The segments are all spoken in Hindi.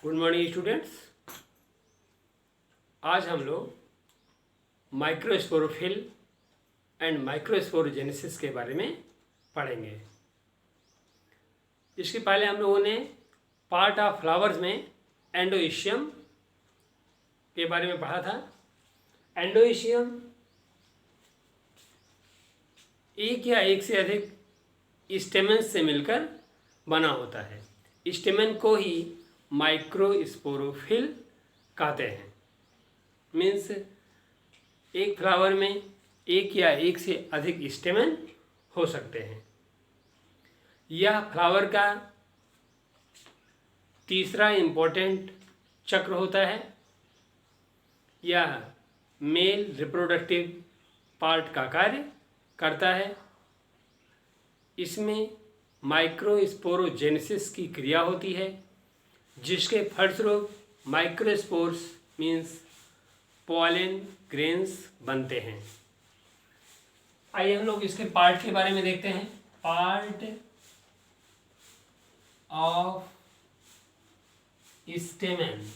Good morning students. आज हम लोग माइक्रोस्पोरोफिल एंड माइक्रोस्पोरोजेनेसिस के बारे में पढ़ेंगे। इसके पहले हम लोगों ने पार्ट ऑफ फ्लावर्स में एंडोइशियम के बारे में पढ़ा था। एंडोइशियम एक या एक से अधिक स्टेमन से मिलकर बना होता है। स्टेमन को ही माइक्रोस्पोरोफिल कहते हैं। मीन्स एक फ्लावर में एक या एक से अधिक स्टेमन हो सकते हैं। यह फ्लावर का तीसरा इम्पोर्टेंट चक्र होता है। यह मेल रिप्रोडक्टिव पार्ट का कार्य करता है। इसमें माइक्रोस्पोरोजेनेसिस की क्रिया होती है, जिसके फलस्वरूप माइक्रोस्पोर्स मीन्स पॉलन ग्रेन्स बनते हैं। आइए हम लोग इसके पार्ट के बारे में देखते हैं। Part of स्टेमन।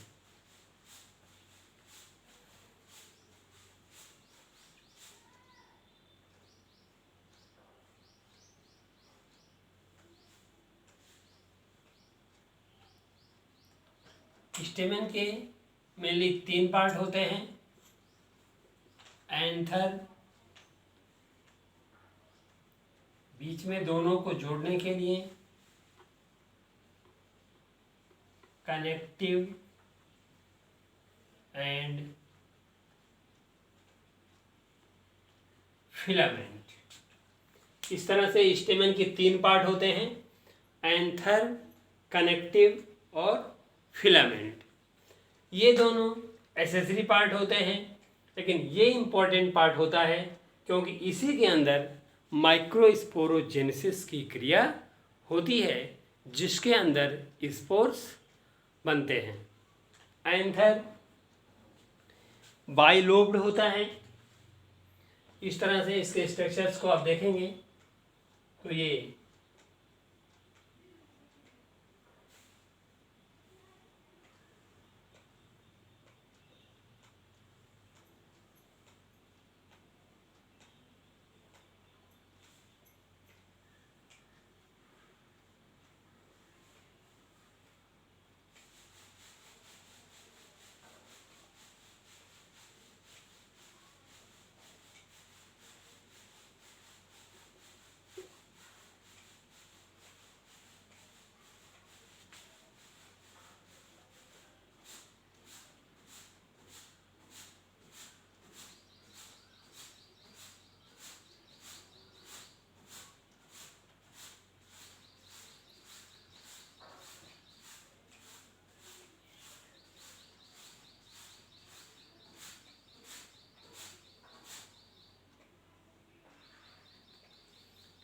स्टेमन के मेनली 3 पार्ट होते हैं। एंथर, बीच में दोनों को जोड़ने के लिए, कनेक्टिव एंड फिलामेंट। इस तरह से स्टेमन के 3 पार्ट होते हैं, एंथर, कनेक्टिव और फिलामेंट। ये दोनों एसेसरी पार्ट होते हैं, लेकिन ये इम्पोर्टेंट पार्ट होता है क्योंकि इसी के अंदर माइक्रोस्पोरोजेनेसिस की क्रिया होती है, जिसके अंदर स्पोर्स बनते हैं। एंथर बाइलोब्ड होता है। इस तरह से इसके स्ट्रक्चर्स को आप देखेंगे तो ये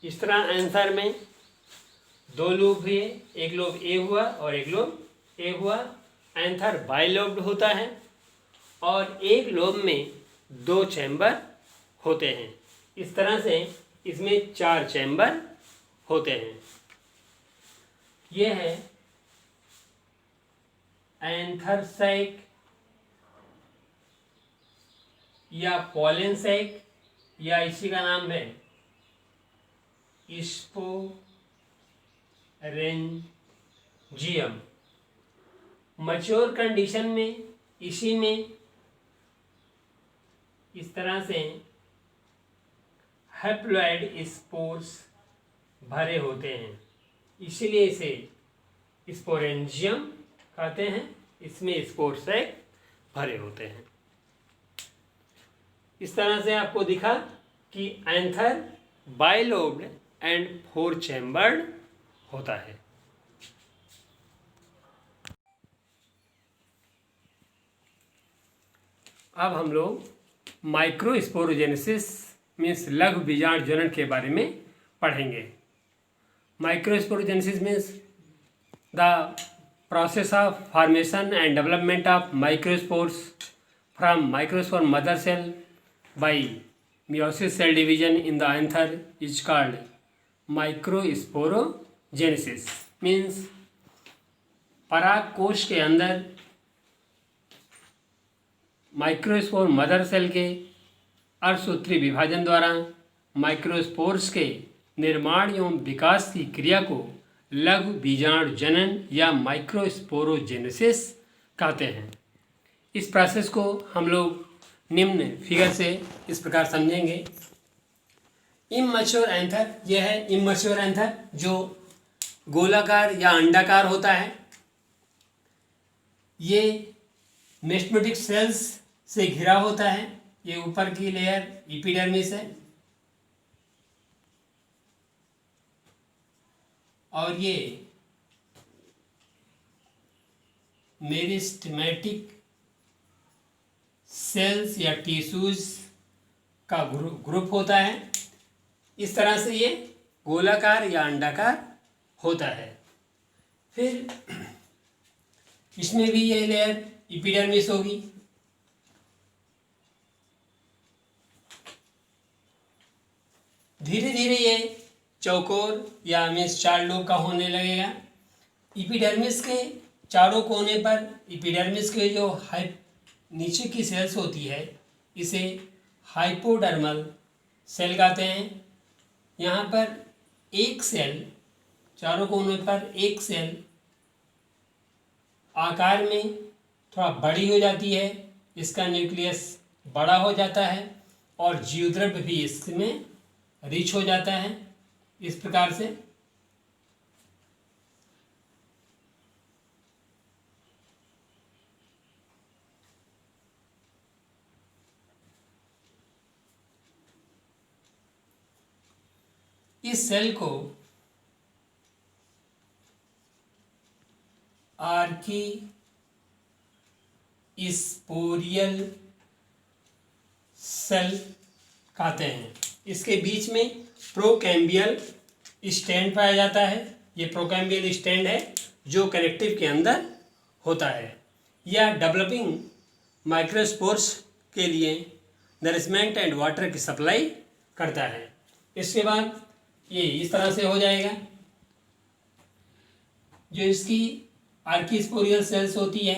इस तरह आंसर में 2 लोब हुए, एक लोब ए हुआ और एक लोब ए हुआ। एंथर बाइलोब्ड होता है और एक लोब में 2 चैम्बर होते हैं। इस तरह से इसमें 4 चैम्बर होते हैं। यह है एंथर सैक या पॉलन सैक, या इसी का नाम है स्पोरेंजियम। मैच्योर कंडीशन में इसी में इस तरह से हैप्लॉइड स्पोर्स भरे होते हैं, इसीलिए इसे स्पोरेंजियम कहते हैं। इसमें स्पोर सैक भरे होते हैं। इस तरह से आपको दिखा कि एंथर बाइलोब्ड एंड 4 चैम्बर्ड होता है। अब हम लोग माइक्रोस्पोरोजेनेसिस मीन्स लघु बीजाणु जनन के बारे में पढ़ेंगे। Microsporogenesis means the process of formation and development of microspores from microspore mother cell by meiosis cell division in the anther is called microsporogenesis. Means पराग कोश के अंदर माइक्रोस्पोर मदर सेल के अर्धसूत्री विभाजन द्वारा माइक्रोस्पोर्स के निर्माण एवं विकास की क्रिया को लघु बीजाणु जनन या माइक्रोस्पोरोजेनेसिस कहते हैं। इस प्रोसेस को हम लोग निम्न फिगर से इस प्रकार समझेंगे। इमैच्योर एंथर, यह है इमैच्योर एंथर जो गोलाकार या अंडाकार होता है। ये मेस्टोमेटिक सेल्स से घिरा होता है। ये ऊपर की लेयर एपिडर्मिस है और ये मेरिस्टेमेटिक सेल्स या टिश्यूज का ग्रुप होता है। इस तरह से ये गोलाकार या अंडाकार होता है। फिर इसमें भी ये लेयर एपिडर्मिस होगी। धीरे धीरे ये चौकोर या मीन्स 4 लोब का होने लगेगा। एपिडर्मिस के चारों कोने पर एपिडर्मिस के जो नीचे की सेल्स होती है इसे हाइपोडर्मल सेल कहते हैं। यहाँ पर एक सेल, चारों कोने पर एक सेल आकार में थोड़ा बड़ी हो जाती है। इसका न्यूक्लियस बड़ा हो जाता है और जीवद्रव्य भी इसमें रिच हो जाता है। इस प्रकार से इस सेल को आर्कीस्पोरियल सेल कहते हैं। इसके बीच में प्रोकैम्बियल स्टैंड पाया जाता है। ये प्रोकैम्बियल स्टैंड है जो कनेक्टिव के अंदर होता है। यह डेवलपिंग माइक्रोस्पोर्स के लिए नरिशमेंट एंड वाटर की सप्लाई करता है। इसके बाद ये इस तरह से हो जाएगा। जो इसकी आर्कीस्पोरियल सेल्स होती है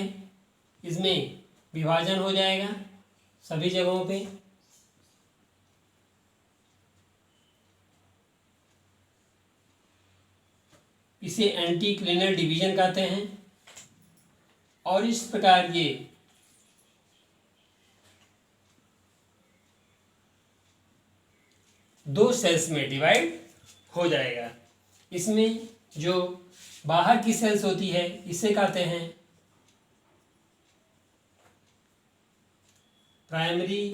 इसमें विभाजन हो जाएगा सभी जगहों पे। इसे एंटीक्लिनल डिवीजन कहते हैं और इस प्रकार ये दो सेल्स में डिवाइड हो जाएगा। इसमें जो बाहर की सेल्स होती है इसे कहते हैं प्राइमरी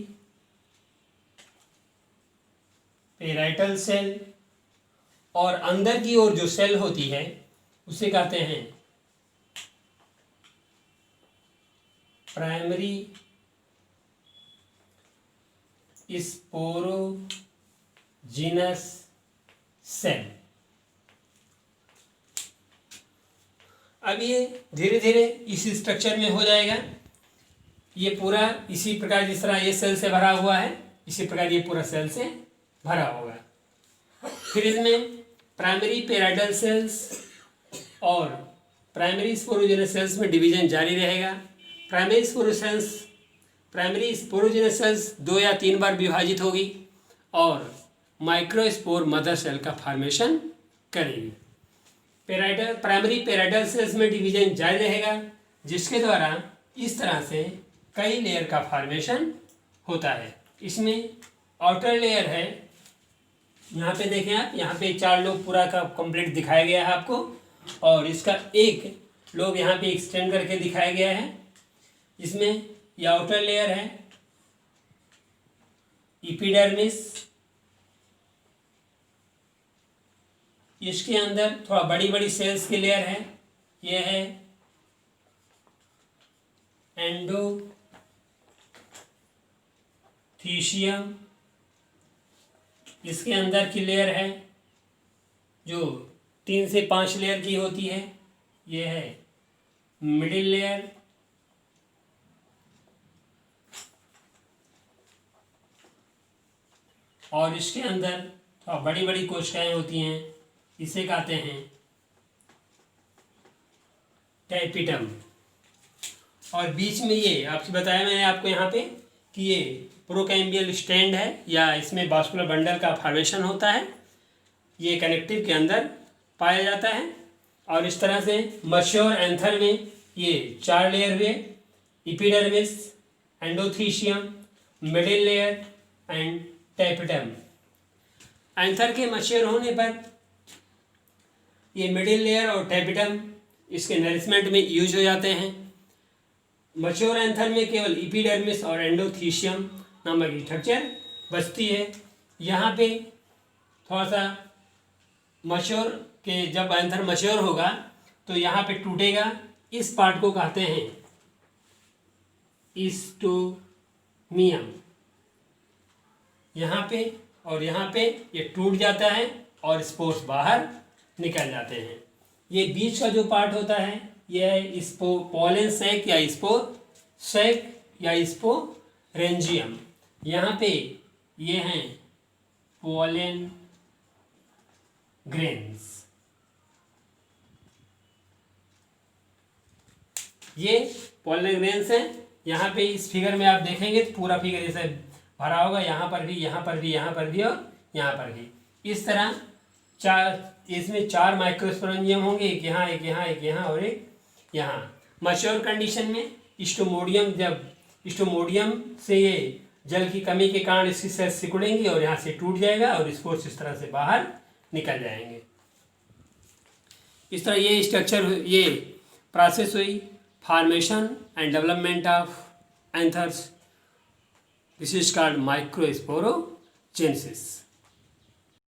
पेराइटल सेल और अंदर की ओर जो सेल होती है उसे कहते हैं प्राइमरी स्पोरोजिनस सेल। अब ये धीरे धीरे इस स्ट्रक्चर में हो जाएगा। ये पूरा इसी प्रकार जिस तरह ये सेल से भरा हुआ है इसी प्रकार ये पूरा सेल से भरा होगा। फिर इसमें प्राइमरी पेराइटल सेल्स और प्राइमरी स्पोरोजेनस सेल्स में डिवीजन जारी रहेगा। प्राइमरी स्पोरोजेनस सेल्स 2 या 3 बार विभाजित होगी और माइक्रोस्पोर मदर सेल का फॉर्मेशन करेगी। प्राइमरी पेराइटल सेल्स में डिवीजन जारी रहेगा जिसके द्वारा इस तरह से कई लेयर का फॉर्मेशन होता है। इसमें आउटर लेयर है, यहाँ पे देखें आप, यहाँ पे 4 लोब पूरा का कंप्लीट दिखाया गया है आपको और इसका एक लोब यहाँ पे एक्सटेंड करके दिखाया गया है। इसमें ये आउटर लेयर है एपिडर्मिस, इसके अंदर थोड़ा बड़ी बड़ी सेल्स की लेयर है। ये है एंडोथीशियम, इसके अंदर की लेयर है जो 3 से 5 लेयर की होती है। ये है मिडिल लेयर, और इसके अंदर थोड़ा बड़ी बड़ी कोशिकाएं होती हैं, इसे कहते हैं टैपिटम। और बीच में ये आपसे बताया मैंने आपको यहाँ पे कि ये प्रोकैम्बियल स्टैंड है या इसमें वास्कुलर बंडल का फॉर्मेशन होता है, ये कनेक्टिव के अंदर पाया जाता है। और इस तरह से मैच्योर एंथर में ये 4 लेयर हुए, epidermis, endothecium, middle layer and tapetum. Anther के मैच्योर होने पर ये मिडिल लेयर और टैपिटम इसके नरिशमेंट में यूज हो जाते हैं। मैच्योर एंथर में केवल एपिडर्मिस और एंडोथीशियम नामक स्ट्रक्चर बचती है। यहाँ पे थोड़ा सा मैच्योर के जब एंथर मैच्योर होगा तो यहाँ पे टूटेगा, इस पार्ट को कहते हैं ईस्टोमियम। यहाँ पे और यहाँ पे ये टूट जाता है और स्पोर्स बाहर निकल जाते हैं। ये बीच का जो पार्ट होता है यह है पोलन सैक या स्पोर सैक या स्पोरेंजियम। यहाँ पे ये हैं पोलन ग्रेन्स। ये पोलन ग्रेन्स हैं। यहाँ पे इस फिगर में आप देखेंगे तो पूरा फिगर जैसे भरा होगा, यहाँ पर भी, यहाँ पर भी, यहाँ पर भी और यहाँ पर भी। इस तरह इसमें 4 माइक्रोस्पोरेंजियम होंगे, एक यहाँ, एक यहाँ, एक यहाँ और एक यहाँ। मैच्योर कंडीशन में स्टोमोडियम, जब स्टोमोडियम से ये जल की कमी के कारण इसकी सेल्स सिकुड़ेंगी और यहाँ से टूट जाएगा और स्पोर्स इस तरह से बाहर निकल जाएंगे। इस तरह ये स्ट्रक्चर, ये प्रोसेस हुई formation and development of anthers. This is called microsporogenesis.